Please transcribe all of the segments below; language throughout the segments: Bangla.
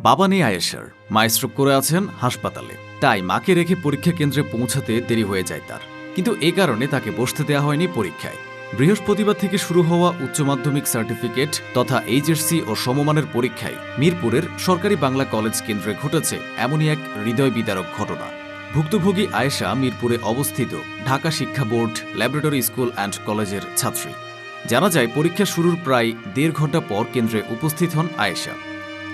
বাবা নেই আয়েশার, মা স্ট্রোক করে আছেন হাসপাতালে। তাই মাকে রেখে পরীক্ষা কেন্দ্রে পৌঁছাতে দেরি হয়ে যায় তার। কিন্তু এ কারণে তাকে বসতে দেওয়া হয়নি পরীক্ষায়। বৃহস্পতিবার থেকে শুরু হওয়া উচ্চ মাধ্যমিক সার্টিফিকেট তথা এইচএসসি ও সমমানের পরীক্ষায় মিরপুরের সরকারি বাংলা কলেজ কেন্দ্রে ঘটেছে এমনই এক হৃদয় বিদারক ঘটনা। ভুক্তভোগী আয়েশা মিরপুরে অবস্থিত ঢাকা শিক্ষা বোর্ড ল্যাবরেটরি স্কুল অ্যান্ড কলেজের ছাত্রী। জানা যায়, পরীক্ষা শুরুর প্রায় ১.৫ ঘণ্টা পর কেন্দ্রে উপস্থিত হন আয়েশা।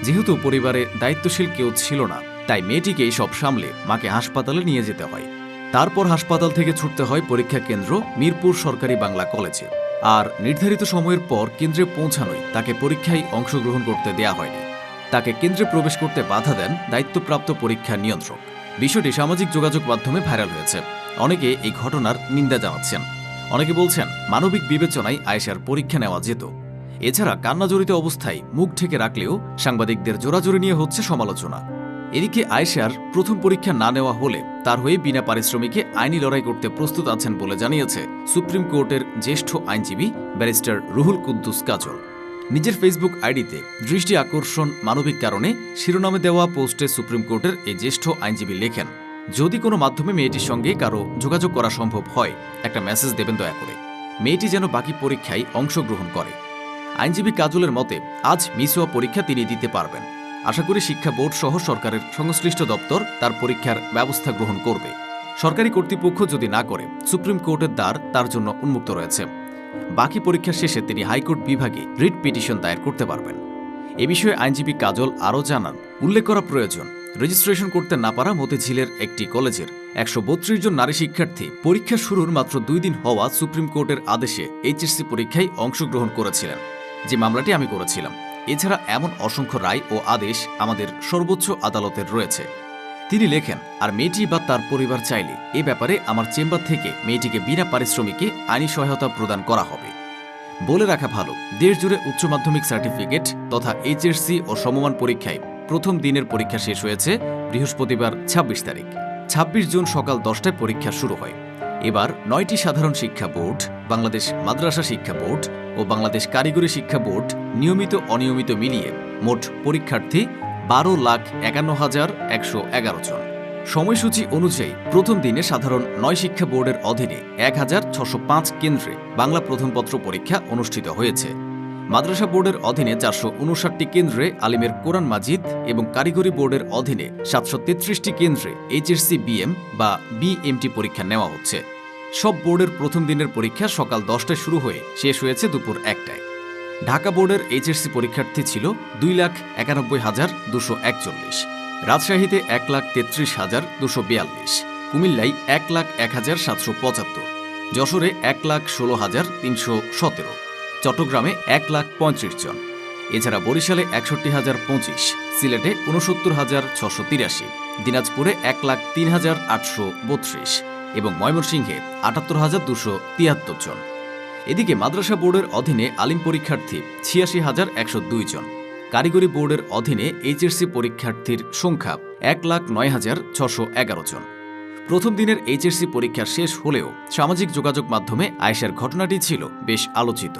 যেহেতু পরিবারে দায়িত্বশীল কেউ ছিল না, তাই মেয়েটিকেই সব সামলে মাকে হাসপাতালে নিয়ে যেতে হয়। তারপর হাসপাতাল থেকে ছুটতে হয় পরীক্ষা কেন্দ্র মিরপুর সরকারি বাংলা কলেজে। আর নির্ধারিত সময়ের পর কেন্দ্রে পৌঁছানোই তাকে পরীক্ষায় অংশগ্রহণ করতে দেয়া হয়নি। তাকে কেন্দ্রে প্রবেশ করতে বাধা দেন দায়িত্বপ্রাপ্ত পরীক্ষা নিয়ন্ত্রক। বিষয়টি সামাজিক যোগাযোগ মাধ্যমে ভাইরাল হয়েছে। অনেকে এই ঘটনার নিন্দা জানাচ্ছেন। অনেকে বলছেন, মানবিক বিবেচনায় আয়েশার পরীক্ষা নেওয়া যেত। এছাড়া কান্নাজড়িত অবস্থায় মুখ ঢেকে রাখলেও সাংবাদিকদের জোরাজোরি নিয়ে হচ্ছে সমালোচনা। এদিকে আয়েশার প্রথম পরীক্ষা না নেওয়া হলে তার হয়ে বিনা পারিশ্রমিকে আইনি লড়াই করতে প্রস্তুত আছেন বলে জানিয়েছে সুপ্রিম কোর্টের জ্যেষ্ঠ আইনজীবী ব্যারিস্টার রুহুল কুদ্দুস কাজল। নিজের ফেসবুক আইডিতে দৃষ্টি আকর্ষণ মানবিক কারণে শিরোনামে দেওয়া পোস্টে সুপ্রিম কোর্টের এই জ্যেষ্ঠ আইনজীবী লেখেন, যদি কোনো মাধ্যমে মেয়েটির সঙ্গে কারো যোগাযোগ করা সম্ভব হয়, একটা মেসেজ দেবেন দয়া করে। মেয়েটি যেন বাকি পরীক্ষায় অংশগ্রহণ করে। আইনজীবী কাজলের মতে, আজ মিস হওয়া পরীক্ষা তিনি দিতে পারবেন। আশা করি শিক্ষা বোর্ড সহ সরকারের সংশ্লিষ্ট দপ্তর তার পরীক্ষার ব্যবস্থা গ্রহণ করবে। সরকারি কর্তৃপক্ষ যদি না করে, সুপ্রিম কোর্টের দ্বার তার জন্য উন্মুক্ত রয়েছে। বাকি পরীক্ষা শেষে তিনি হাইকোর্ট বিভাগে রিট পিটিশন দায়ের করতে পারবেন। এ বিষয়ে আইনজীবী কাজল আরও জানান, উল্লেখ করা প্রয়োজন, রেজিস্ট্রেশন করতে না পারা মতিঝিলের একটি কলেজের ১৩২ জন নারী শিক্ষার্থী পরীক্ষা শুরুর মাত্র ২ দিন হওয়া সুপ্রিম কোর্টের আদেশে এইচএসসি পরীক্ষায় অংশগ্রহণ করেছিলেন, যে মামলাটি আমি করেছিলাম। এছাড়া এমন অসংখ্য রায় ও আদেশ আমাদের সর্বোচ্চ আদালতের রয়েছে। তিনি লেখেন, আর মেয়েটি বা তার পরিবার চাইলে এ ব্যাপারে আমার চেম্বার থেকে মেয়েটিকে বিনা পারিশ্রমিকে আইনি সহায়তা প্রদান করা হবে। বলে রাখা ভালো, দেশজুড়ে উচ্চ মাধ্যমিক সার্টিফিকেট তথা এইচএসসি ও সমমান পরীক্ষায় প্রথম দিনের পরীক্ষা শেষ হয়েছে বৃহস্পতিবার ২৬ তারিখ। ২৬ জুন সকাল ১০টায় পরীক্ষা শুরু হয়। এবার ৯টি সাধারণ শিক্ষা বোর্ড, বাংলাদেশ মাদ্রাসা শিক্ষা বোর্ড ও বাংলাদেশ কারিগরি শিক্ষা বোর্ড নিয়মিত অনিয়মিত মিলিয়ে মোট পরীক্ষার্থী ১২,৫১,১১১ জন। সময়সূচি অনুযায়ী প্রথম দিনে সাধারণ ৯ শিক্ষা বোর্ডের অধীনে ১,৬০৫ কেন্দ্রে বাংলা প্রথমপত্র পরীক্ষা অনুষ্ঠিত হয়েছে। মাদ্রাসা বোর্ডের অধীনে ৪৫৯টি কেন্দ্রে আলিমের কোরআন মাজিদ এবং কারিগরি বোর্ডের অধীনে ৭৩৩টি কেন্দ্রে এইচএসসি বিএম বা বিএমটি পরীক্ষা নেওয়া হচ্ছে। সব বোর্ডের প্রথম দিনের পরীক্ষা সকাল ১০টায় শুরু হয়ে শেষ হয়েছে দুপুর ১টায়। ঢাকা বোর্ডের এইচএসসি পরীক্ষার্থী ছিল ২,৯১,২৪১, রাজশাহীতে ১,৩৩,২৪২, কুমিল্লায় ১,০১,৭৭৫, যশোরে ১,১৬,৩১৭, চট্টগ্রামে ১,৩৫,০০০ জন। এছাড়া বরিশালে ৬১,০২৫, সিলেটে ৬৯,৬৮৩, দিনাজপুরে ১,০৩,৮৩২ এবং ময়মনসিংহে ৭৮,২৭৩ জন। এদিকে মাদ্রাসা বোর্ডের অধীনে আলিম পরীক্ষার্থী ৮৬,১০২ জন। কারিগরি বোর্ডের অধীনে এইচএসসি পরীক্ষার্থীর সংখ্যা ১,০৯,৬১১ জন। প্রথম দিনের এইচএসসি পরীক্ষা শেষ হলেও সামাজিক যোগাযোগ মাধ্যমে আয়েশার ঘটনাটি ছিল বেশ আলোচিত।